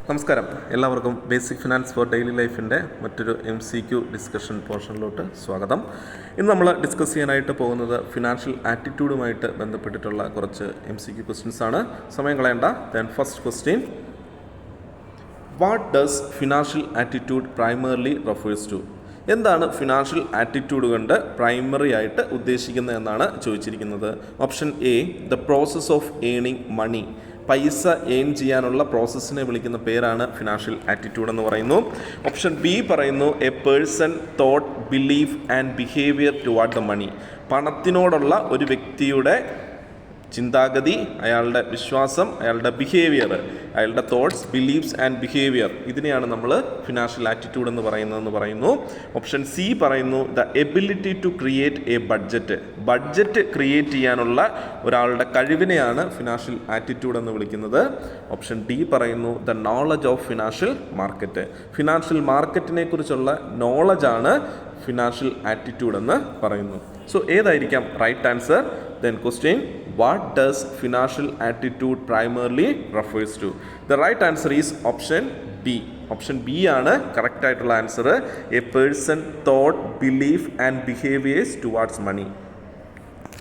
നമസ്കാരം, എല്ലാവർക്കും basic finance for daily ലൈഫിൻ്റെ മറ്റൊരു MCQ ഡിസ്കഷൻ പോർഷനിലോട്ട് സ്വാഗതം. ഇന്ന് നമ്മൾ ഡിസ്കസ് ചെയ്യാനായിട്ട് പോകുന്നത് ഫിനാൻഷ്യൽ ആറ്റിറ്റ്യൂഡുമായിട്ട് ബന്ധപ്പെട്ടിട്ടുള്ള കുറച്ച് MCQ ക്വസ്റ്റ്യൻസ് ആണ്. സമയം കളയണ്ട. Then first question, what does financial attitude primarily refers to? എന്താണ് ഫിനാൻഷ്യൽ ആറ്റിറ്റ്യൂഡ് കൊണ്ട് പ്രൈമറി ആയിട്ട് ഉദ്ദേശിക്കുന്നത് എന്നാണ് ചോദിച്ചിരിക്കുന്നത്. Option A, the process of earning money. പൈസ ഏൺ ചെയ്യാനുള്ള പ്രോസസ്സിനെ വിളിക്കുന്ന പേരാണ് ഫിനാൻഷ്യൽ ആറ്റിറ്റ്യൂഡ് എന്ന് പറയുന്നു. ഓപ്ഷൻ ബി പറയുന്നു, a person thought, belief and behaviour toward the money. പണത്തിനോടുള്ള ഒരു വ്യക്തിയുടെ ചിന്താഗതി, അയാളുടെ വിശ്വാസം, അയാളുടെ ബിഹേവിയർ, അയാളുടെ തോട്ട്സ്, ബിലീഫ്സ് ആൻഡ് ബിഹേവിയർ, ഇതിനെയാണ് നമ്മൾ ഫിനാൻഷ്യൽ ആറ്റിറ്റ്യൂഡ് എന്ന് പറയുന്നു. ഓപ്ഷൻ സി പറയുന്നു, the ability to create a budget. Budget create ചെയ്യാനുള്ള ഒരാളുടെ കഴിവിനെയാണ് ഫിനാൻഷ്യൽ ആറ്റിറ്റ്യൂഡ് എന്ന് വിളിക്കുന്നത്. ഓപ്ഷൻ ഡി പറയുന്നു, the knowledge of financial market. Financial മാർക്കറ്റിനെ കുറിച്ചുള്ള നോളജാണ് ഫിനാൻഷ്യൽ ആറ്റിറ്റ്യൂഡ് എന്ന് പറയുന്നു. സോ ഏതായിരിക്കാം right answer? Then question, what does financial attitude primarily refers to? The right answer is option B. Option B ആണ് കറക്റ്റ് ആയിട്ടുള്ള answer. A person thought, belief and behaviours towards money.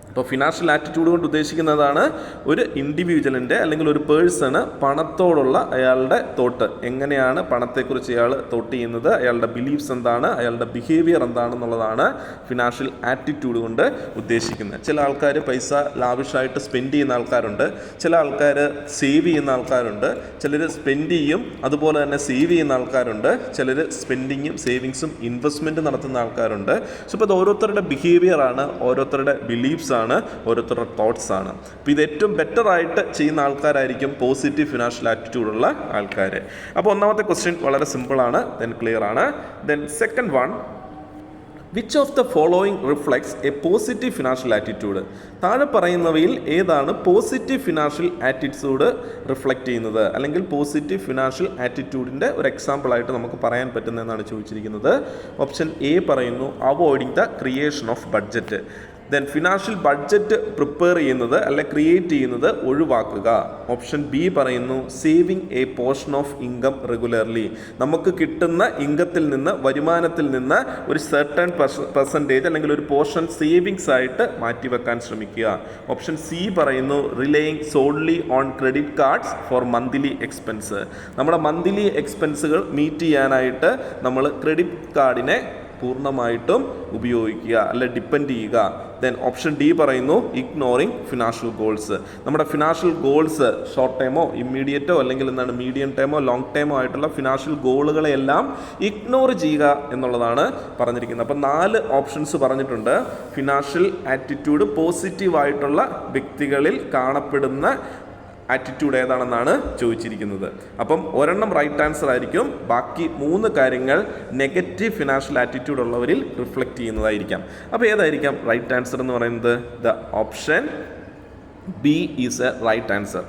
അപ്പോൾ financial attitude കൊണ്ട് ഉദ്ദേശിക്കുന്നതാണ് ഒരു ഇൻഡിവിജ്വലിൻ്റെ അല്ലെങ്കിൽ ഒരു person പണത്തോടുള്ള അയാളുടെ thought, എങ്ങനെയാണ് പണത്തെക്കുറിച്ച് അയാൾ തോട്ട് ചെയ്യുന്നത്, അയാളുടെ ബിലീഫ്സ് എന്താണ്, അയാളുടെ ബിഹേവിയർ എന്താണെന്നുള്ളതാണ് ഫിനാൻഷ്യൽ ആറ്റിറ്റ്യൂഡ് കൊണ്ട് ഉദ്ദേശിക്കുന്നത്. ചില ആൾക്കാർ പൈസ ലാവിഷായിട്ട് സ്പെൻഡ് ചെയ്യുന്ന ആൾക്കാരുണ്ട്, ചില ആൾക്കാർ സേവ് ചെയ്യുന്ന ആൾക്കാരുണ്ട്, ചിലർ സ്പെൻഡ് ചെയ്യും അതുപോലെ തന്നെ സേവ് ചെയ്യുന്ന ആൾക്കാരുണ്ട്, ചിലർ സ്പെൻഡിങ്ങും സേവിങ്സും ഇൻവെസ്റ്റ്മെൻറ്റ് നടത്തുന്ന ആൾക്കാരുണ്ട്. സോ ഇപ്പോൾ ഇത് ഓരോരുത്തരുടെ ബിഹേവിയറാണ്, ഓരോരുത്തരുടെ ബിലീഫ്സ് ആണ്, ഓരോരുത്തരുടെ തോട്ട്സ് ആണ്. അപ്പോൾ ഇത് ഏറ്റവും ബെറ്റർ ആയിട്ട് ചെയ്യുന്ന ആൾക്കാരായിരിക്കും പോസിറ്റീവ് ഫിനാൻഷ്യൽ ആറ്റിറ്റ്യൂഡ് ഉള്ള ആൾക്കാർ. അപ്പോൾ ഒന്നാമത്തെ ക്വസ്റ്റ്യൻ വളരെ സിമ്പിളാണ്, ദെൻ ക്ലിയർ ആണ്. Then second one, which of the following reflects A positive financial attitude? താഴെ പറയുന്നവയിൽ ഏതാണ് പോസിറ്റീവ് ഫിനാൻഷ്യൽ ആറ്റിറ്റ്യൂഡ് റിഫ്ലക്റ്റ് ചെയ്യുന്നത്, അല്ലെങ്കിൽ പോസിറ്റീവ് ഫിനാൻഷ്യൽ ആറ്റിറ്റ്യൂഡിൻ്റെ ഒരു എക്സാമ്പിളായിട്ട് നമുക്ക് പറയാൻ പറ്റുന്നതെന്നാണ് ചോദിച്ചിരിക്കുന്നത്. ഓപ്ഷൻ എ പറയുന്നു, avoiding the creation of budget. Then financial budget prepare ചെയ്യുന്നത് അല്ലെ ക്രിയേറ്റ് ചെയ്യുന്നത് ഒഴിവാക്കുക. ഓപ്ഷൻ ബി പറയുന്നു, saving A portion of income regularly. നമുക്ക് കിട്ടുന്ന ഇൻകത്തിൽ നിന്ന്, വരുമാനത്തിൽ നിന്ന് ഒരു സർട്ടൺ പെർസെൻറ്റേജ് അല്ലെങ്കിൽ ഒരു പോർഷൻ സേവിങ്സ് ആയിട്ട് മാറ്റിവെക്കാൻ ശ്രമിക്കുക. ഓപ്ഷൻ സി പറയുന്നു, relying solely on credit cards for monthly expense. നമ്മുടെ മന്ത്ലി എക്സ്പെൻസുകൾ മീറ്റ് ചെയ്യാനായിട്ട് നമ്മൾ ക്രെഡിറ്റ് കാർഡിനെ പൂർണ്ണമായിട്ടും ഉപയോഗിക്കുക അല്ലെ ഡിപ്പെൻഡ് ചെയ്യുക. ദെൻ ഓപ്ഷൻ ഡി പറയുന്നു, ഇഗ്നോറിങ് ഫിനാൻഷ്യൽ ഗോൾസ്. നമ്മുടെ ഫിനാൻഷ്യൽ ഗോൾസ് ഷോർട്ട് ടൈമോ ഇമ്മീഡിയറ്റോ അല്ലെങ്കിൽ എന്താണ് മീഡിയം ടൈമോ ലോങ് ടൈമോ ആയിട്ടുള്ള ഫിനാൻഷ്യൽ ഗോളുകളെല്ലാം ഇഗ്നോർ ചെയ്യുക എന്നുള്ളതാണ് പറഞ്ഞിരിക്കുന്നത്. അപ്പം 4 ഓപ്ഷൻസ് പറഞ്ഞിട്ടുണ്ട്. ഫിനാൻഷ്യൽ ആറ്റിറ്റ്യൂഡ് പോസിറ്റീവായിട്ടുള്ള വ്യക്തികളിൽ കാണപ്പെടുന്ന ആറ്റിറ്റ്യൂഡ് ഏതാണെന്നാണ് ചോദിച്ചിരിക്കുന്നത്. അപ്പം ഒരെണ്ണം റൈറ്റ് ആൻസർ ആയിരിക്കും, ബാക്കി 3 കാര്യങ്ങൾ നെഗറ്റീവ് ഫിനാൻഷ്യൽ ആറ്റിറ്റ്യൂഡ് ഉള്ളവരിൽ റിഫ്ലക്റ്റ് ചെയ്യുന്നതായിരിക്കാം. അപ്പോൾ ഏതായിരിക്കാം റൈറ്റ് ആൻസർ എന്ന് പറയുന്നത്? The option B is a right answer.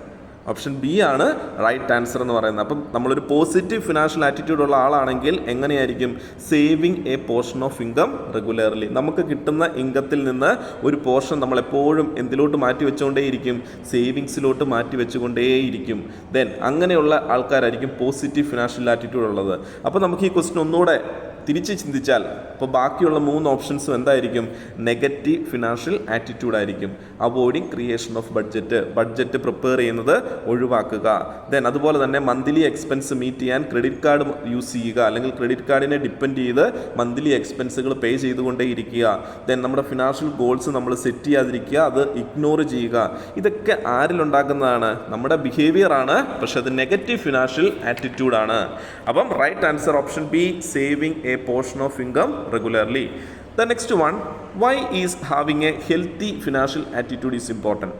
Option B ആണ് റൈറ്റ് ആൻസർ എന്ന് പറയുന്നത്. അപ്പം നമ്മളൊരു പോസിറ്റീവ് ഫിനാൻഷ്യൽ ആറ്റിറ്റ്യൂഡ് ഉള്ള ആളാണെങ്കിൽ എങ്ങനെയായിരിക്കും? Saving A portion of income regularly. നമുക്ക് കിട്ടുന്ന ഇൻകത്തിൽ നിന്ന് ഒരു പോർഷൻ നമ്മളെപ്പോഴും എന്തിലോട്ട് മാറ്റി വെച്ചുകൊണ്ടേയിരിക്കും? സേവിങ്സിലോട്ട് മാറ്റി വെച്ചുകൊണ്ടേയിരിക്കും. ദെൻ അങ്ങനെയുള്ള ആൾക്കാരായിരിക്കും പോസിറ്റീവ് ഫിനാൻഷ്യൽ ആറ്റിറ്റ്യൂഡ് ഉള്ളത്. അപ്പോൾ നമുക്ക് ഈ ക്വസ്റ്റ്യൻ ഒന്നുകൂടെ തിരിച്ച് ചിന്തിച്ചാൽ അപ്പോൾ ബാക്കിയുള്ള 3 ഓപ്ഷൻസും എന്തായിരിക്കും? നെഗറ്റീവ് ഫിനാൻഷ്യൽ ആറ്റിറ്റ്യൂഡ് ആയിരിക്കും. Avoiding creation of budget, budget prepare ചെയ്യുന്നത് ഒഴിവാക്കുക. ദെൻ അതുപോലെ തന്നെ മന്ത്ലി എക്സ്പെൻസ് മീറ്റ് ചെയ്യാൻ ക്രെഡിറ്റ് കാർഡ് യൂസ് ചെയ്യുക, അല്ലെങ്കിൽ ക്രെഡിറ്റ് കാർഡിനെ ഡിപ്പെൻഡ് ചെയ്ത് മന്ത്ലി എക്സ്പെൻസുകൾ പേ ചെയ്തുകൊണ്ടേ ഇരിക്കുക. ദെൻ നമ്മുടെ ഫിനാൻഷ്യൽ ഗോൾസ് നമ്മൾ സെറ്റ് ചെയ്യാതിരിക്കുക, അത് ഇഗ്നോർ ചെയ്യുക. ഇതൊക്കെ ആരിലുണ്ടാക്കുന്നതാണ്? നമ്മുടെ ബിഹേവിയർ ആണ്, പക്ഷെ അത് നെഗറ്റീവ് ഫിനാൻഷ്യൽ ആറ്റിറ്റ്യൂഡാണ്. അപ്പം right answer option B, saving a portion of income regularly. The next one, why is having a healthy financial attitude is important?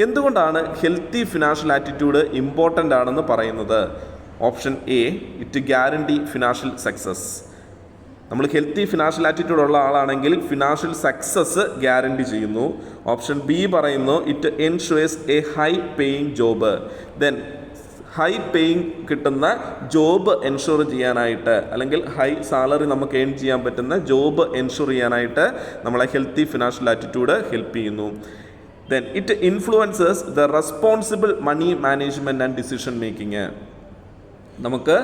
എന്തുകൊണ്ടാണ് ഹെൽത്തി ഫിനാൻഷ്യൽ ആറ്റിറ്റ്യൂഡ് ഇമ്പോർട്ടൻ്റ് ആണെന്ന് പറയുന്നത്? Option A, it guarantee financial success. നമ്മൾ healthy financial attitude ഉള്ള ആളാണെങ്കിൽ financial success guarantee ചെയ്യുന്നു. Option B പറയുന്നു, it ensures A high paying job. Then high paying കിട്ടുന്ന job ensure ചെയ്യാനായിട്ട്, അല്ലെങ്കിൽ ഹൈ സാലറി നമുക്ക് ഏൺ ചെയ്യാൻ പറ്റുന്ന ജോബ് എൻഷുർ ചെയ്യാനായിട്ട് നമ്മളെ ഹെൽത്തി ഫിനാൻഷ്യൽ ആറ്റിറ്റ്യൂഡ് ഹെൽപ്പ് ചെയ്യുന്നു. Then it influences the responsible money management and decision making. നമുക്ക്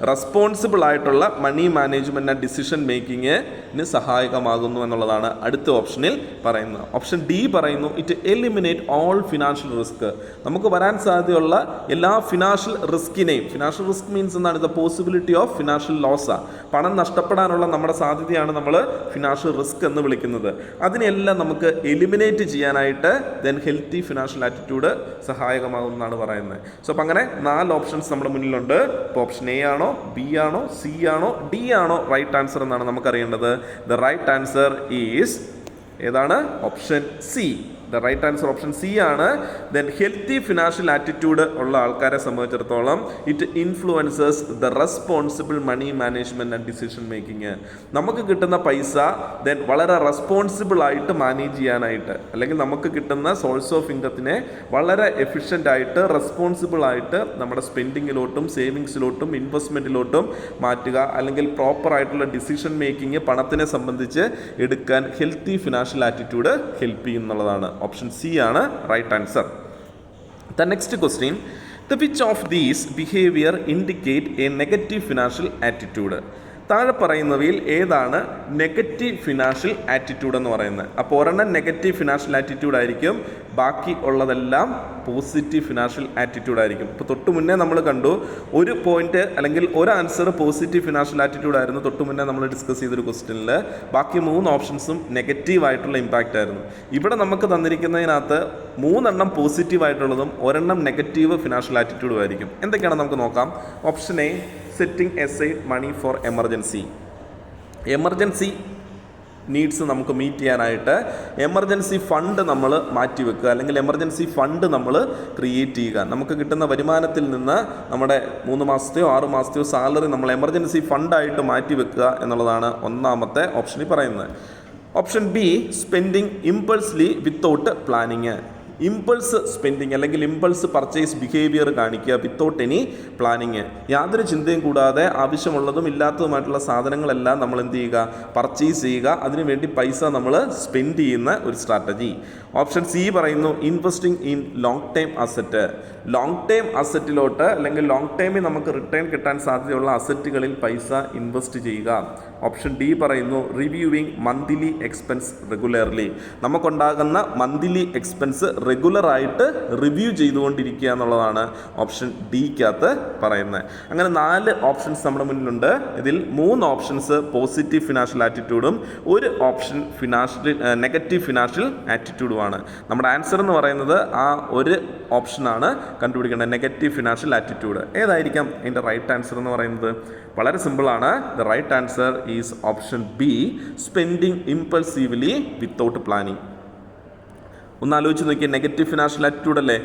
റെസ്പോൺസിബിൾ ആയിട്ടുള്ള മണി മാനേജ്മെൻറ്റ് ആൻഡ് ഡിസിഷൻ മേക്കിങ്ങിന് സഹായകമാകുന്നു എന്നുള്ളതാണ് അടുത്ത ഓപ്ഷനിൽ പറയുന്നത്. ഓപ്ഷൻ ഡി പറയുന്നു it eliminate all financial risk. നമുക്ക് വരാൻ സാധ്യതയുള്ള എല്ലാ ഫിനാൻഷ്യൽ റിസ്കിനെയും, ഫിനാൻഷ്യൽ റിസ്ക് മീൻസ് എന്താണ്, ദ പോസിബിലിറ്റി ഓഫ് ഫിനാൻഷ്യൽ ലോസാണ്, പണം നഷ്ടപ്പെടാനുള്ള നമ്മുടെ സാധ്യതയാണ് നമ്മൾ ഫിനാൻഷ്യൽ റിസ്ക് എന്ന് വിളിക്കുന്നത്. അതിനെല്ലാം നമുക്ക് എലിമിനേറ്റ് ചെയ്യാനായിട്ട് ദെൻ ഹെൽത്തി ഫിനാൻഷ്യൽ ആറ്റിറ്റ്യൂഡ് സഹായകമാകുമെന്നാണ് പറയുന്നത്. സോ അപ്പം അങ്ങനെ 4 ഓപ്ഷൻസ് നമ്മുടെ മുന്നിലുണ്ട്. ഇപ്പോൾ ഓപ്ഷൻ എ ആണോ, ബി ആണോ, സി ആണോ, ഡി ആണോ റൈറ്റ് ആൻസർ എന്നാണ് നമുക്കറിയേണ്ടത്. ദ റൈറ്റ് ആൻസർ ഈസ് ഏതാണ്? Option C. The right answer option C ആണ്. ദെൻ ഹെൽത്തി ഫിനാൻഷ്യൽ ആറ്റിറ്റ്യൂഡ് ഉള്ള ആൾക്കാരെ സംബന്ധിച്ചിടത്തോളം it influences the responsible money management and decision making. നമുക്ക് കിട്ടുന്ന പൈസ ദെൻ വളരെ റെസ്പോൺസിബിൾ ആയിട്ട് മാനേജ് ചെയ്യാനായിട്ട്, അല്ലെങ്കിൽ നമുക്ക് കിട്ടുന്ന സോഴ്സ് ഓഫ് ഇൻകത്തിനെ വളരെ എഫിഷ്യൻ്റ് ആയിട്ട് റെസ്പോൺസിബിൾ ആയിട്ട് നമ്മുടെ സ്പെൻഡിങ്ങിലോട്ടും സേവിങ്സിലോട്ടും ഇൻവെസ്റ്റ്മെൻറ്റിലോട്ടും മാറ്റുക, അല്ലെങ്കിൽ പ്രോപ്പർ ആയിട്ടുള്ള ഡിസിഷൻ മേക്കിംഗ് പണത്തിനെ സംബന്ധിച്ച് എടുക്കാൻ ഹെൽത്തി ഫിനാൻഷ്യൽ ആറ്റിറ്റ്യൂഡ് ഹെൽപ്പ് ചെയ്യുന്നുള്ളതാണ്. ഓപ്ഷൻ സി ആണ് right answer. The next question, the which of these behaviour indicate a negative financial attitude? താഴെ പറയുന്നവയിൽ ഏതാണ് നെഗറ്റീവ് ഫിനാൻഷ്യൽ ആറ്റിറ്റ്യൂഡ് എന്ന് പറയുന്നത്? അപ്പോൾ ഒരെണ്ണം നെഗറ്റീവ് ഫിനാൻഷ്യൽ ആറ്റിറ്റ്യൂഡ് ആയിരിക്കും, ബാക്കി ഉള്ളതെല്ലാം പോസിറ്റീവ് ഫിനാൻഷ്യൽ ആറ്റിറ്റ്യൂഡ് ആയിരിക്കും. ഇപ്പോൾ തൊട്ട് മുന്നേ നമ്മൾ കണ്ടു ഒരു പോയിന്റ് അല്ലെങ്കിൽ ഒരു ആൻസർ പോസിറ്റീവ് ഫിനാൻഷ്യൽ ആറ്റിറ്റ്യൂഡ് ആയിരുന്നു തൊട്ട് മുന്നേ നമ്മൾ ഡിസ്കസ് ചെയ്തൊരു ക്വസ്റ്റ്യനിൽ. ബാക്കി 3 ഓപ്ഷൻസും നെഗറ്റീവ് ആയിട്ടുള്ള ഇമ്പാക്റ്റ് ആയിരുന്നു. ഇവിടെ നമുക്ക് തന്നിരിക്കുന്നതിനകത്ത് 3 എണ്ണം പോസിറ്റീവ് ആയിട്ടുള്ളതും ഒരെണ്ണം നെഗറ്റീവ് ഫിനാൻഷ്യൽ ആറ്റിറ്റ്യൂഡും ആയിരിക്കും. എന്തൊക്കെയാണ് നമുക്ക് നോക്കാം. Option A, setting aside money for emergency. Emergency needs നമുക്ക് മീറ്റ് ചെയ്യാനായിട്ട് എമർജൻസി ഫണ്ട് നമ്മൾ മാറ്റി വെക്കുക, അല്ലെങ്കിൽ എമർജൻസി ഫണ്ട് നമ്മൾ ക്രിയേറ്റ് ചെയ്യുക. നമുക്ക് കിട്ടുന്ന വരുമാനത്തിൽ നിന്ന് നമ്മുടെ 3 മാസത്തെയോ 6 മാസത്തെയോ സാലറി നമ്മൾ എമർജൻസി ഫണ്ടായിട്ട് മാറ്റി വെക്കുക എന്നുള്ളതാണ് ഒന്നാമത്തെ ഓപ്ഷനിൽ പറയുന്നത്. Option B, spending impulsively without planning. Impulse spending അല്ലെങ്കിൽ ഇമ്പൾസ് പർച്ചേസ് ബിഹേവിയർ കാണിക്കുക വിത്തൗട്ട് എനി പ്ലാനിങ്. യാതൊരു ചിന്തയും കൂടാതെ ആവശ്യമുള്ളതും ഇല്ലാത്തതുമായിട്ടുള്ള സാധനങ്ങളെല്ലാം നമ്മൾ എന്ത് ചെയ്യുക, പർച്ചേസ് ചെയ്യുക, അതിനുവേണ്ടി പൈസ നമ്മൾ സ്പെൻഡ് ചെയ്യുന്ന ഒരു സ്ട്രാറ്റജി. ഓപ്ഷൻ സി പറയുന്നു investing in long time asset. Long time അസറ്റിലോട്ട് അല്ലെങ്കിൽ ലോങ് ടൈമിൽ നമുക്ക് റിട്ടേൺ കിട്ടാൻ സാധ്യതയുള്ള അസറ്റുകളിൽ പൈസ ഇൻവെസ്റ്റ് ചെയ്യുക. ഓപ്ഷൻ ഡി പറയുന്നു റിവ്യൂവിങ് മന്ത്ലി എക്സ്പെൻസ് റെഗുലർലി. നമുക്കുണ്ടാകുന്ന മന്ത്ലി എക്സ്പെൻസ് റെഗുലറായിട്ട് റിവ്യൂ ചെയ്തുകൊണ്ടിരിക്കുക എന്നുള്ളതാണ് ഓപ്ഷൻ ഡിക്കകത്ത് പറയുന്നത്. അങ്ങനെ 4 ഓപ്ഷൻസ് നമ്മുടെ മുന്നിലുണ്ട്. ഇതിൽ 3 ഓപ്ഷൻസ് പോസിറ്റീവ് ഫിനാൻഷ്യൽ ആറ്റിറ്റ്യൂഡും 1 ഓപ്ഷൻ നെഗറ്റീവ് ഫിനാൻഷ്യൽ ആറ്റിറ്റ്യൂഡുമാണ്. നമ്മുടെ ആൻസർ എന്ന് പറയുന്നത് ആ ഒരു ഓപ്ഷനാണ് കണ്ടുപിടിക്കേണ്ടത്, നെഗറ്റീവ് ഫിനാൻഷ്യൽ ആറ്റിറ്റ്യൂഡ്. ഏതായിരിക്കാം അതിൻ്റെ റൈറ്റ് ആൻസർ എന്ന് പറയുന്നത്? വളരെ സിമ്പിളാണ്. The right answer is option B, spending impulsively without planning. ഒന്ന് ആലോചിച്ച് നോക്കിയാൽ നെഗറ്റീവ് ഫിനാൻഷ്യൽ ആറ്റിറ്റ്യൂഡ് അല്ലേ?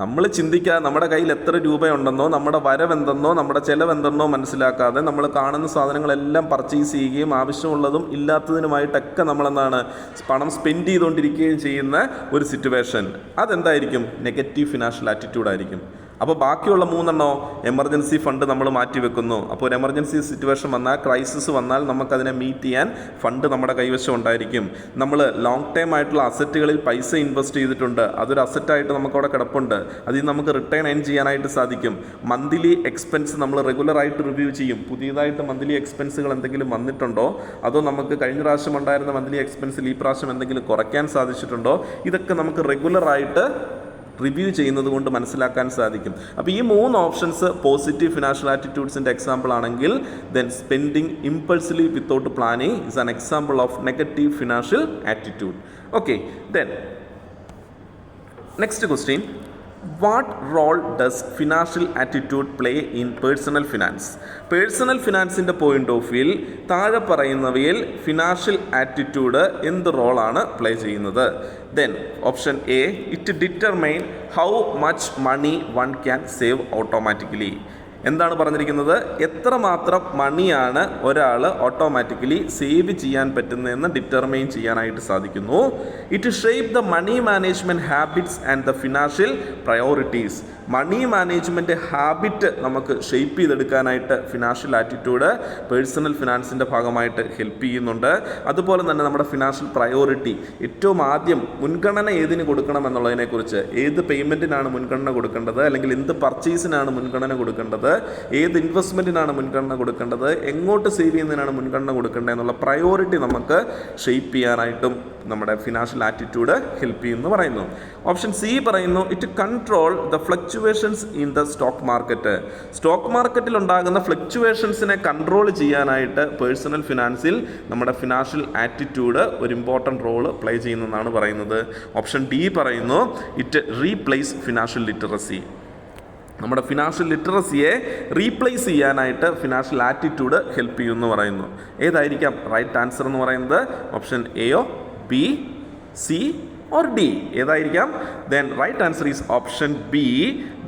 നമ്മൾ ചിന്തിക്കുക നമ്മുടെ കയ്യിൽ എത്ര രൂപയുണ്ടെന്നോ നമ്മുടെ വരവെന്തെന്നോ നമ്മുടെ ചിലവെന്തെന്നോ മനസ്സിലാക്കാതെ നമ്മൾ കാണുന്ന സാധനങ്ങളെല്ലാം പർച്ചേസ് ചെയ്യുകയും ആവശ്യമുള്ളതും ഇല്ലാത്തതിനുമായിട്ടൊക്കെ നമ്മളെന്താണ് പണം സ്പെൻഡ് ചെയ്തുകൊണ്ടിരിക്കുകയും ചെയ്യുന്ന ഒരു സിറ്റുവേഷൻ. അതെന്തായിരിക്കും? നെഗറ്റീവ് ഫിനാൻഷ്യൽ ആറ്റിറ്റ്യൂഡായിരിക്കും. അപ്പോൾ ബാക്കിയുള്ള 3 എണ്ണോ എമർജൻസി ഫണ്ട് നമ്മൾ മാറ്റി വെക്കുന്നു. അപ്പോൾ ഒരു എമർജൻസി സിറ്റുവേഷൻ വന്നാൽ, ക്രൈസിസ് വന്നാൽ നമുക്കതിനെ മീറ്റ് ചെയ്യാൻ ഫണ്ട് നമ്മുടെ കൈവശം ഉണ്ടായിരിക്കും. നമ്മൾ ലോങ് ടൈം ആയിട്ടുള്ള അസറ്റുകളിൽ പൈസ ഇൻവെസ്റ്റ് ചെയ്തിട്ടുണ്ട്, അതൊരു അസറ്റായിട്ട് നമുക്കവിടെ കിടപ്പുണ്ട്, അതിൽ നമുക്ക് റിട്ടേൺ ഏൺ ചെയ്യാനായിട്ട് സാധിക്കും. മന്ത്ലി എക്സ്പെൻസ് നമ്മൾ റെഗുലറായിട്ട് റിവ്യൂ ചെയ്യും. പുതിയതായിട്ട് മന്ത്ലി എക്സ്പെൻസുകൾ എന്തെങ്കിലും വന്നിട്ടുണ്ടോ, അതോ നമുക്ക് കഴിഞ്ഞ പ്രാവശ്യം ഉണ്ടായിരുന്ന മന്ത്ലി എക്സ്പെൻസിൽ ഈ പ്രാവശ്യം എന്തെങ്കിലും കുറയ്ക്കാൻ സാധിച്ചിട്ടുണ്ടോ, ഇതൊക്കെ നമുക്ക് റെഗുലറായിട്ട് റിവ്യൂ ചെയ്യുന്നത് കൊണ്ട് മനസ്സിലാക്കാൻ സാധിക്കും. അപ്പോൾ ഈ 3 ഓപ്ഷൻസ് പോസിറ്റീവ് ഫിനാൻഷ്യൽ ആറ്റിറ്റ്യൂഡ്സിൻ്റെ എക്സാമ്പിൾ ആണെങ്കിൽ then spending impulsively without planning is an example of negative financial attitude. Okay, then next question, what role does financial attitude play in personal finance? Personal ഫിനാൻസിൻ്റെ point of വ്യൂവിൽ താഴെ പറയുന്നവയിൽ financial attitude എന്ത് റോളാണ് play ചെയ്യുന്നത്? Then option A, it determine how much money one can save automatically. എന്താണ് പറഞ്ഞിരിക്കുന്നത്? എത്രമാത്രം മണിയാണ് ഒരാൾ ഓട്ടോമാറ്റിക്കലി സേവ് ചെയ്യാൻ പറ്റുന്നതെന്ന് ഡിറ്റർമൈൻ ചെയ്യാനായിട്ട് സാധിക്കുന്നു. It shape the money management habits and the financial priorities. Money management habit നമുക്ക് ഷേപ്പ് ചെയ്തെടുക്കാനായിട്ട് ഫിനാൻഷ്യൽ ആറ്റിറ്റ്യൂഡ് പേഴ്സണൽ ഫിനാൻസിൻ്റെ ഭാഗമായിട്ട് ഹെൽപ്പ് ചെയ്യുന്നുണ്ട്. അതുപോലെ തന്നെ നമ്മുടെ ഫിനാൻഷ്യൽ പ്രയോറിറ്റി, ഏറ്റവും ആദ്യം മുൻഗണന ഏതിന് കൊടുക്കണം എന്നുള്ളതിനെക്കുറിച്ച്, ഏത് പേയ്മെൻറ്റിനാണ് മുൻഗണന കൊടുക്കേണ്ടത് അല്ലെങ്കിൽ എന്ത് പർച്ചേസിനാണ് മുൻഗണന കൊടുക്കേണ്ടത്, ഏത് ഇൻവെസ്റ്റ്മെൻറ്റിനാണ് മുൻഗണന കൊടുക്കേണ്ടത്, എങ്ങോട്ട് സേവ് ചെയ്യുന്നതിനാണ് മുൻഗണന കൊടുക്കേണ്ടത് എന്നുള്ള പ്രയോറിറ്റി നമുക്ക് ഷെയ്പ്പ് ചെയ്യാനായിട്ടും നമ്മുടെ ഫിനാൻഷ്യൽ ആറ്റിറ്റ്യൂഡ് ഹെൽപ്പ് ചെയ്യുമെന്ന് പറയുന്നു. ഓപ്ഷൻ സി പറയുന്നു it control the fluctuations in the stock market. Stock മാർക്കറ്റിൽ ഉണ്ടാകുന്ന ഫ്ലക്ച്വേഷൻസിനെ കൺട്രോൾ ചെയ്യാനായിട്ട് പേഴ്സണൽ ഫിനാൻസിൽ നമ്മുടെ ഫിനാൻഷ്യൽ ആറ്റിറ്റ്യൂഡ് ഒരു ഇമ്പോർട്ടൻറ്റ് റോൾ പ്ലേ ചെയ്യുന്നതെന്നാണ് പറയുന്നത്. ഓപ്ഷൻ ഡി പറയുന്നു ഇറ്റ് റീപ്ലേസ് ഫിനാൻഷ്യൽ ലിറ്ററസി. നമ്മുടെ ഫിനാൻഷ്യൽ ലിറ്ററസിയെ റീപ്ലേസ് ചെയ്യാനായിട്ട് ഫിനാൻഷ്യൽ ആറ്റിറ്റ്യൂഡ് ഹെൽപ്പ് ചെയ്യുമെന്ന് പറയുന്നു. ഏതായിരിക്കാം റൈറ്റ് ആൻസർ എന്ന് പറയുന്നത്? ഓപ്ഷൻ എയോ, ബി, സി ഓർ ഡി? ഏതായിരിക്കാം? Then right answer is option B.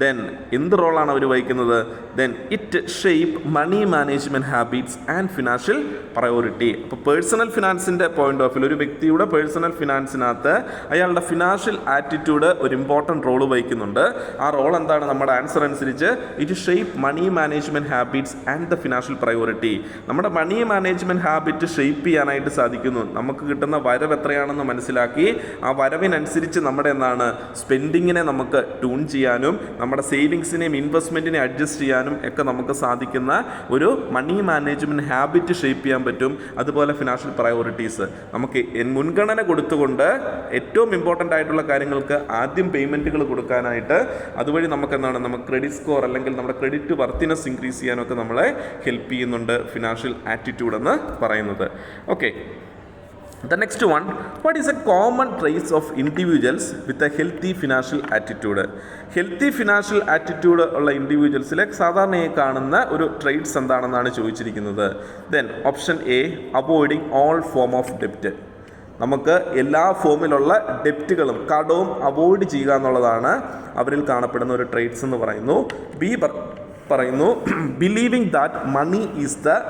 Then എന്ത് റോളാണ് അവർ വഹിക്കുന്നത്? Then it shape money management habits and financial priority. അപ്പോൾ പേഴ്സണൽ ഫിനാൻസിൻ്റെ പോയിന്റ് ഓഫ് വ്യൂ, ഒരു വ്യക്തിയുടെ പേഴ്സണൽ ഫിനാൻസിനകത്ത് അയാളുടെ ഫിനാൻഷ്യൽ ആറ്റിറ്റ്യൂഡ് ഒരു ഇമ്പോർട്ടൻറ്റ് റോൾ വഹിക്കുന്നുണ്ട്. ആ റോൾ എന്താണ്? നമ്മുടെ ആൻസർ അനുസരിച്ച് it shape money management habits and the financial priority. നമ്മുടെ മണി മാനേജ്മെൻറ്റ് ഹാബിറ്റ് ഷേപ്പ് ചെയ്യാനായിട്ട് സാധിക്കുന്നു. നമുക്ക് കിട്ടുന്ന വരവ് എത്രയാണെന്ന് മനസ്സിലാക്കി ആ വരവിനനുസരിച്ച് നമ്മുടെ എന്താണ് സ്പെൻഡിങ്ങിനെ നമുക്ക് ട്യൂൺ ചെയ്യാനും നമ്മുടെ സേവിങ്സിനെയും ഇൻവെസ്റ്റ്മെൻറ്റിനെ അഡ്ജസ്റ്റ് ചെയ്യാനും ഒക്കെ നമുക്ക് സാധിക്കുന്ന ഒരു മണി മാനേജ്മെൻറ്റ് ഹാബിറ്റ് ഷേപ്പ് ചെയ്യാൻ പറ്റും. അതുപോലെ ഫിനാൻഷ്യൽ പ്രയോറിറ്റീസ് നമുക്ക് മുൻഗണന കൊടുത്തുകൊണ്ട് ഏറ്റവും ഇമ്പോർട്ടൻ്റ് ആയിട്ടുള്ള കാര്യങ്ങൾക്ക് ആദ്യം പേയ്മെൻറ്റുകൾ കൊടുക്കാനായിട്ട് അതുവഴി നമുക്ക് എന്താണ് നമുക്ക് ക്രെഡിറ്റ് സ്കോർ അല്ലെങ്കിൽ നമ്മുടെ ക്രെഡിറ്റ് വർത്തിനെസ് ഇൻക്രീസ് ചെയ്യാനൊക്കെ നമ്മളെ ഹെൽപ്പ് ചെയ്യുന്നുണ്ട് ഫിനാൻഷ്യൽ ആറ്റിറ്റ്യൂഡ് എന്ന് പറയുന്നത്. Okay, the next one, what is a common traits of individuals with a healthy financial attitude? Healthy financial attitude ഉള്ള ഇൻഡിവിജ്വൽസിലെ സാധാരണയായി കാണുന്ന ഒരു ട്രേറ്റ്സ് എന്താണെന്നാണ് ചോദിച്ചിരിക്കുന്നത്. Then option A, avoiding all form of ഡെപ്റ്റ്. നമുക്ക് എല്ലാ ഫോമിലുള്ള ഡെപ്റ്റുകളും കടവും അവോയ്ഡ് ചെയ്യുക എന്നുള്ളതാണ് അവരിൽ കാണപ്പെടുന്ന ഒരു ട്രേറ്റ്സ് എന്ന് പറയുന്നു. ബി പറയുന്നു believing that money is the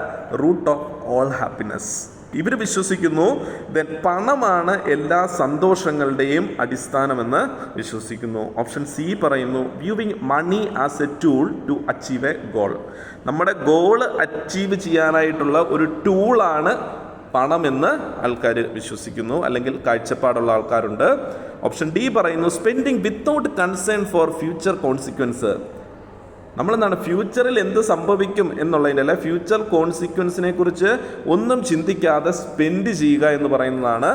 root of all happiness. ഇവർ വിശ്വസിക്കുന്നു ദെൻ പണമാണ് എല്ലാ സന്തോഷങ്ങളുടെയും അടിസ്ഥാനമെന്ന് വിശ്വസിക്കുന്നു. ഓപ്ഷൻ സി പറയുന്നു viewing money as a tool to achieve a goal. നമ്മുടെ ഗോള് അച്ചീവ് ചെയ്യാനായിട്ടുള്ള ഒരു ടൂളാണ് പണമെന്ന് ആൾക്കാർ വിശ്വസിക്കുന്നു, അല്ലെങ്കിൽ കാഴ്ചപ്പാടുള്ള ആൾക്കാരുണ്ട്. ഓപ്ഷൻ ഡി പറയുന്നു spending without concern for future consequence. നമ്മളെന്താണ് ഫ്യൂച്ചറിൽ എന്ത് സംഭവിക്കും എന്നുള്ളതിൻ്റെ അല്ല, ഫ്യൂച്ചർ കോൺസിക്വൻസിനെ കുറിച്ച് ഒന്നും ചിന്തിക്കാതെ സ്പെൻഡ് ചെയ്യുക എന്ന് പറയുന്നതാണ്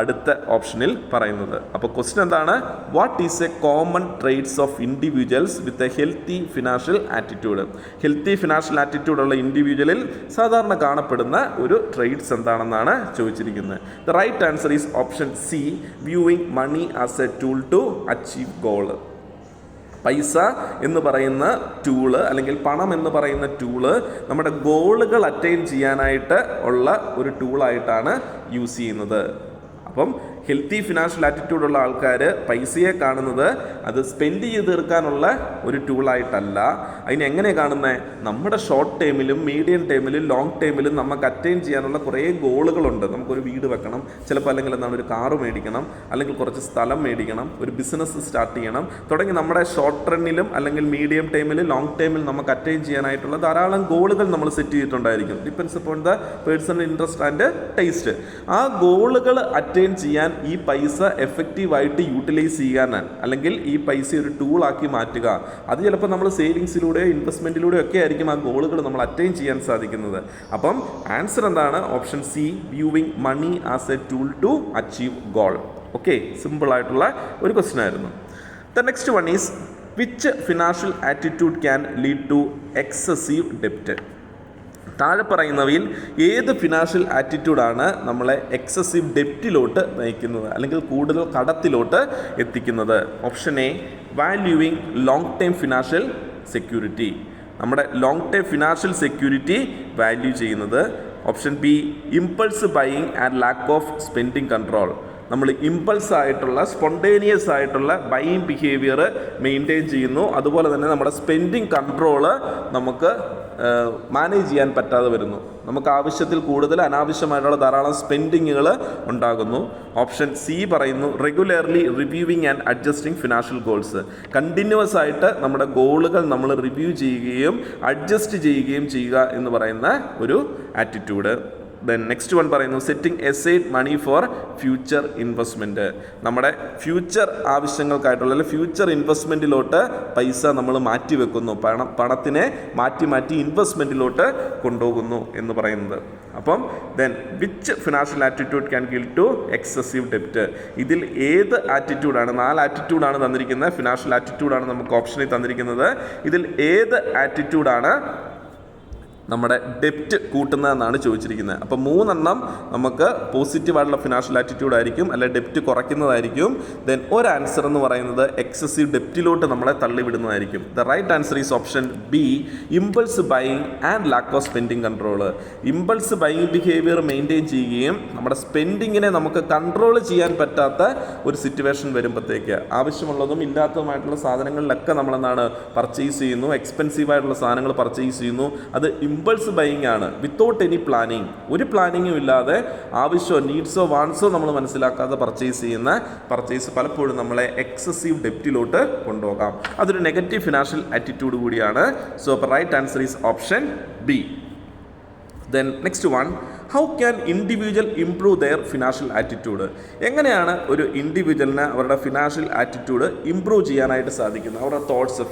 അടുത്ത ഓപ്ഷനിൽ പറയുന്നത്. അപ്പോൾ ക്വസ്റ്റ്യൻ എന്താണ്? What is a common traits of individuals with a healthy financial attitude? Healthy financial ആറ്റിറ്റ്യൂഡുള്ള ഇൻഡിവിജ്വലിൽ സാധാരണ കാണപ്പെടുന്ന ഒരു ട്രേറ്റ്സ് എന്താണെന്നാണ് ചോദിച്ചിരിക്കുന്നത്. The right answer is option C, viewing money as a tool to achieve goal. പൈസ എന്ന് പറയുന്ന ടൂള് അല്ലെങ്കിൽ പണം എന്ന് പറയുന്ന ടൂള് നമ്മുടെ ഗോളുകൾ അറ്റൈൻ ചെയ്യാനായിട്ട് ഉള്ള ഒരു ടൂളായിട്ടാണ് യൂസ് ചെയ്യുന്നത്. അപ്പം ഹെൽത്തി ഫിനാൻഷ്യൽ ആറ്റിറ്റ്യൂഡുള്ള ആൾക്കാർ പൈസയെ കാണുന്നത് അത് സ്പെൻഡ് ചെയ്ത് തീർക്കാനുള്ള ഒരു ടൂളായിട്ടല്ല. അതിനെങ്ങനെ കാണുന്നത്? നമ്മുടെ ഷോർട്ട് ടൈമിലും മീഡിയം ടൈമിലും ലോങ് ടൈമിലും നമുക്ക് അറ്റൈൻ ചെയ്യാനുള്ള കുറേ ഗോളുകളുണ്ട്. നമുക്കൊരു വീട് വെക്കണം, ചിലപ്പോൾ അല്ലെങ്കിൽ എന്താണ് ഒരു കാറ് മേടിക്കണം, അല്ലെങ്കിൽ കുറച്ച് സ്ഥലം മേടിക്കണം, ഒരു ബിസിനസ് സ്റ്റാർട്ട് ചെയ്യണം തുടങ്ങി നമ്മുടെ ഷോർട്ട് റണ്ണിലും അല്ലെങ്കിൽ മീഡിയം ടൈമിലും ലോങ് ടൈമിൽ നമുക്ക് അറ്റൈൻ ചെയ്യാനായിട്ടുള്ള ധാരാളം ഗോളുകൾ നമ്മൾ സെറ്റ് ചെയ്തിട്ടുണ്ടായിരിക്കും. Depends upon the personal interest and taste. ആ ഗോളുകൾ അറ്റൈൻ ചെയ്യാൻ ഈ പൈസ എഫക്റ്റീവായിട്ട് യൂട്ടിലൈസ് ചെയ്യാനാണ്, അല്ലെങ്കിൽ ഈ പൈസ ഒരു ടൂളാക്കി മാറ്റുക. അത് ചിലപ്പോൾ നമ്മൾ സേവിങ്സിലൂടെയോ ഇൻവെസ്റ്റ്മെൻറ്റിലൂടെയോ ഒക്കെ ആയിരിക്കും ആ ഗോളുകൾ നമ്മൾ അറ്റൈൻ ചെയ്യാൻ സാധിക്കുന്നത്. അപ്പം ആൻസർ എന്താണ്? Option C, viewing money as a tool to achieve goal. Okay, സിമ്പിളായിട്ടുള്ള ഒരു ക്വസ്റ്റ്യൻ ആയിരുന്നു. The next one is which financial attitude can lead to excessive ഡെപ്റ്റ്? താഴെ പറയുന്നവയിൽ ഏത് ഫിനാൻഷ്യൽ ആറ്റിറ്റ്യൂഡാണ് നമ്മളെ എക്സസീവ് ഡെപ്റ്റിലോട്ട് നയിക്കുന്നത് അല്ലെങ്കിൽ കൂടുതൽ കടത്തിലോട്ട് എത്തിക്കുന്നത്? Option A, valuing long time financial security. നമ്മുടെ long time financial security value ചെയ്യുന്നത്. Option B, impulse buying and lack of spending control. നമ്മൾ ഇമ്പൾസ് ആയിട്ടുള്ള സ്പോണ്ടേനിയസ് ആയിട്ടുള്ള ബൈയിങ് ബിഹേവിയർ മെയിൻറ്റെയിൻ ചെയ്യുന്നു. അതുപോലെ തന്നെ നമ്മുടെ സ്പെൻഡിങ് കൺട്രോള് നമുക്ക് മാനേജ് ചെയ്യാൻ പറ്റാതെ വരുന്നു. നമുക്ക് ആവശ്യത്തിൽ കൂടുതൽ അനാവശ്യമായിട്ടുള്ള ധാരാളം സ്പെൻഡിങ്ങുകൾ ഉണ്ടാകുന്നു. ഓപ്ഷൻ സി പറയുന്നു regularly reviewing and adjusting financial goals. Continuous ആയിട്ട് നമ്മുടെ ഗോളുകൾ നമ്മൾ റിവ്യൂ ചെയ്യുകയും അഡ്ജസ്റ്റ് ചെയ്യുകയും ചെയ്യുക എന്ന് പറയുന്ന ഒരു ആറ്റിറ്റ്യൂഡ്. ദെൻ നെക്സ്റ്റ് വൺ പറയുന്നു setting aside money for future investment. നമ്മുടെ ഫ്യൂച്ചർ ആവശ്യങ്ങൾക്കായിട്ടുള്ള അല്ലെങ്കിൽ ഫ്യൂച്ചർ ഇൻവെസ്റ്റ്മെൻറ്റിലോട്ട് പൈസ നമ്മൾ മാറ്റി വെക്കുന്നു, പണത്തിനെ മാറ്റി ഇൻവെസ്റ്റ്മെൻറ്റിലോട്ട് കൊണ്ടുപോകുന്നു എന്ന് പറയുന്നത്. അപ്പം then which financial attitude can gill to excessive ഡെപ്റ്റ്. ഇതിൽ ഏത് ആറ്റിറ്റ്യൂഡാണ്, 4 ആറ്റിറ്റ്യൂഡാണ് തന്നിരിക്കുന്നത്, ഫിനാൻഷ്യൽ ആറ്റിറ്റ്യൂഡാണ് നമുക്ക് ഓപ്ഷനിൽ തന്നിരിക്കുന്നത്. ഇതിൽ ഏത് ആറ്റിറ്റ്യൂഡാണ് നമ്മുടെ ഡെപ്റ്റ് കൂട്ടുന്നതെന്നാണ് ചോദിച്ചിരിക്കുന്നത്. അപ്പോൾ 3 നമുക്ക് പോസിറ്റീവായിട്ടുള്ള ഫിനാൻഷ്യൽ ആറ്റിറ്റ്യൂഡ് ആയിരിക്കും, അല്ലെ ഡെപ്റ്റ് കുറയ്ക്കുന്നതായിരിക്കും. ദെൻ ഒരു ആൻസർ എന്ന് പറയുന്നത് എക്സസീവ് ഡെപ്റ്റിലോട്ട് നമ്മളെ തള്ളിവിടുന്നതായിരിക്കും. The right answer is option B, impulse buying and lack of spending control. Impulse buying behaviour maintain ചെയ്യുകയും നമ്മുടെ സ്പെൻഡിങ്ങിനെ നമുക്ക് കൺട്രോൾ ചെയ്യാൻ പറ്റാത്ത ഒരു സിറ്റുവേഷൻ വരുമ്പോഴത്തേക്ക് ആവശ്യമുള്ളതും ഇല്ലാത്തതുമായിട്ടുള്ള സാധനങ്ങളിലൊക്കെ നമ്മളെന്താണ് പർച്ചേസ് ചെയ്യുന്നു, എക്സ്പെൻസീവായിട്ടുള്ള സാധനങ്ങൾ പർച്ചേസ് ചെയ്യുന്നു. അത് ഇമ്പൾസ് ബൈയിങ് ആണ്, വിത്തൗട്ട് എനി പ്ലാനിങ്. ഒരു പ്ലാനിങ്ങും ഇല്ലാതെ ആവശ്യമോ നീഡ്സോ വാൺസോ നമ്മൾ മനസ്സിലാക്കാതെ പർച്ചേസ് ചെയ്യുന്ന പർച്ചേസ് പലപ്പോഴും നമ്മളെ എക്സസീവ് ഡെപ്റ്റിലോട്ട് കൊണ്ടുപോകാം. അതൊരു നെഗറ്റീവ് ഫിനാൻഷ്യൽ ആറ്റിറ്റ്യൂഡ് കൂടിയാണ്. So right answer is option B. Then next one, how can individual improve their financial attitude. എങ്ങനെയാണ് ഒരു ഇൻഡിവിജ്വലിന് അവരുടെ ഫിനാൻഷ്യൽ ആറ്റിറ്റ്യൂഡ് ഇംപ്രൂവ് ചെയ്യാനായിട്ട് സാധിക്കുന്നത്? അവരുടെ thoughts,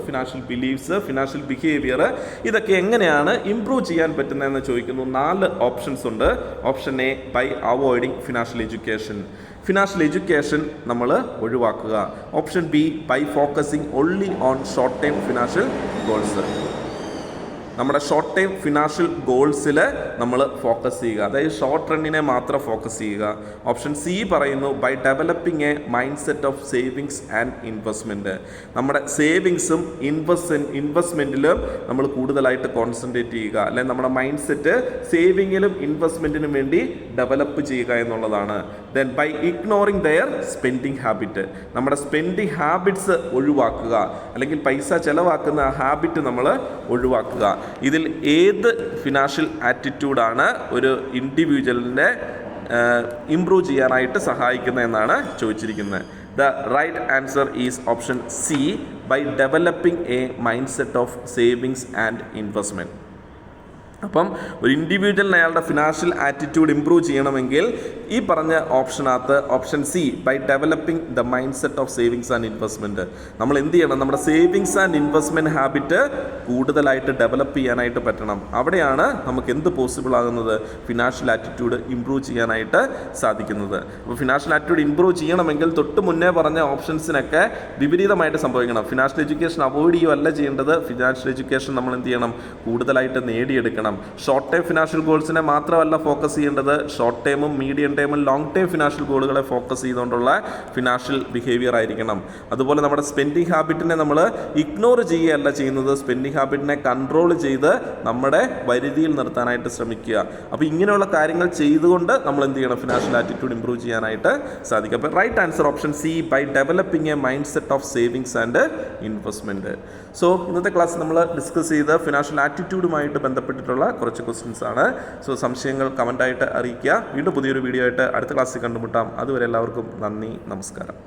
financial beliefs, financial behaviour, ഇതൊക്കെ എങ്ങനെയാണ് ഇംപ്രൂവ് ചെയ്യാൻ പറ്റുന്നതെന്ന് ചോദിക്കുന്നു. 4 ഓപ്ഷൻസ് ഉണ്ട്. Option A, by avoiding financial education. Financial education നമ്മൾ ഒഴിവാക്കുക. Option B, by focusing only on short time financial goals. നമ്മുടെ ഷോർട്ട് ടൈം ഫിനാൻഷ്യൽ ഗോൾസിൽ നമ്മൾ ഫോക്കസ് ചെയ്യുക, അതായത് ഷോർട്ട് റണ്ണിനെ മാത്രം ഫോക്കസ് ചെയ്യുക. ഓപ്ഷൻ സി പറയുന്നു by developing a mindset of savings and investment. നമ്മുടെ സേവിങ്സും ഇൻവെസ്റ്റ്മെൻറ്റിലും നമ്മൾ കൂടുതലായിട്ട് കോൺസെൻട്രേറ്റ് ചെയ്യുക, അല്ലെങ്കിൽ നമ്മുടെ മൈൻഡ് സെറ്റ് സേവിങ്ങിലും ഇൻവെസ്റ്റ്മെൻറ്റിനും വേണ്ടി ഡെവലപ്പ് ചെയ്യുക എന്നുള്ളതാണ്. Then by ignoring their spending habit. നമ്മുടെ സ്പെൻഡിങ് ഹാബിറ്റ്സ് ഒഴിവാക്കുക, അല്ലെങ്കിൽ പൈസ ചിലവാക്കുന്ന ഹാബിറ്റ് നമ്മൾ ഒഴിവാക്കുക. ഇതിൽ ഏത് ഫിനാൻഷ്യൽ ആറ്റിറ്റ്യൂഡാണ് ഒരു ഇൻഡിവിജ്വലിനെ ഇംപ്രൂവ് ചെയ്യാനായിട്ട് സഹായിക്കുന്നത് എന്നാണ് ചോദിച്ചിരിക്കുന്നത്. The right answer is option C, by developing a mindset of savings and investment. അപ്പം ഒരു ഇൻഡിവിജ്വലിന് അയാളുടെ ഫിനാൻഷ്യൽ ആറ്റിറ്റ്യൂഡ് ഇംപ്രൂവ് ചെയ്യണമെങ്കിൽ ഈ പറഞ്ഞ ഓപ്ഷനകത്ത് option C, by developing the mindset of savings and investment, നമ്മൾ എന്ത് ചെയ്യണം? നമ്മുടെ സേവിങ്സ് ആൻഡ് ഇൻവെസ്റ്റ്മെൻറ്റ് ഹാബിറ്റ് കൂടുതലായിട്ട് ഡെവലപ്പ് ചെയ്യാനായിട്ട് പറ്റണം. അവിടെയാണ് നമുക്ക് എന്ത് പോസിബിൾ ആകുന്നത്? ഫിനാൻഷ്യൽ ആറ്റിറ്റ്യൂഡ് ഇംപ്രൂവ് ചെയ്യാനായിട്ട് സാധിക്കുന്നത്. അപ്പോൾ ഫിനാൻഷ്യൽ ആറ്റിറ്റ്യൂഡ് ഇംപ്രൂവ് ചെയ്യണമെങ്കിൽ തൊട്ട് മുന്നേ പറഞ്ഞ ഓപ്ഷൻസിനൊക്കെ വിപരീതമായിട്ട് സംഭവിക്കണം. ഫിനാൻഷ്യൽ എഡ്യൂക്കേഷൻ അവോയ്ഡ് ചെയ്യുകയല്ല ചെയ്യേണ്ടത്, ഫിനാൻഷ്യൽ എഡ്യൂക്കേഷൻ നമ്മൾ എന്ത് ചെയ്യണം? കൂടുതലായിട്ട് നേടിയെടുക്കണം. ഷോർട്ട് ടൈം ഫിനാൻഷ്യൽ ഗോൾസിനെ മാത്രമല്ല ഫോക്കസ് ചെയ്യേണ്ടത്, ഷോർട്ട് ടൈമും മീഡിയം ടൈമും ലോങ് ടൈം ഫിനാൻഷ്യൽ ഗോളുകളെ ഫോക്കസ് ചെയ്തുകൊണ്ടുള്ള ഫിനാൻഷ്യൽ ബിഹേവിയർ ആയിരിക്കണം. അതുപോലെ നമ്മുടെ സ്പെൻഡിങ് ഹാബിറ്റിനെ നമ്മൾ ഇഗ്നോർ ചെയ്യുകയല്ല ചെയ്യുന്നത്, സ്പെൻഡിങ് ഹാബിറ്റിനെ കൺട്രോൾ ചെയ്ത് നമ്മുടെ പരിധിയിൽ നിർത്താനായിട്ട് ശ്രമിക്കുക. അപ്പോൾ ഇങ്ങനെയുള്ള കാര്യങ്ങൾ ചെയ്തുകൊണ്ട് നമ്മൾ എന്ത് ചെയ്യണം? ഫിനാൻഷ്യൽ ആറ്റിറ്റ്യൂഡ് ഇംപ്രൂവ് ചെയ്യാനായിട്ട് സാധിക്കും. അപ്പോൾ right answer option C, by developing a mindset of savings and investment. So ഇന്നത്തെ ക്ലാസ് നമ്മൾ ഡിസ്കസ് ചെയ്ത ഫിനാൻഷ്യൽ ആറ്റിറ്റ്യൂഡുമായിട്ട് ബന്ധപ്പെട്ടിട്ടുള്ള കുറച്ച് ക്വസ്റ്റ്യൻസ് ആണ്. സോ സംശയങ്ങൾ കമൻ്റായിട്ട് അറിയിക്കുക. വീണ്ടും പുതിയൊരു വീഡിയോ ആയിട്ട് അടുത്ത ക്ലാസ്സിൽ കണ്ടുമുട്ടാം. അതുവരെ എല്ലാവർക്കും നന്ദി, നമസ്കാരം.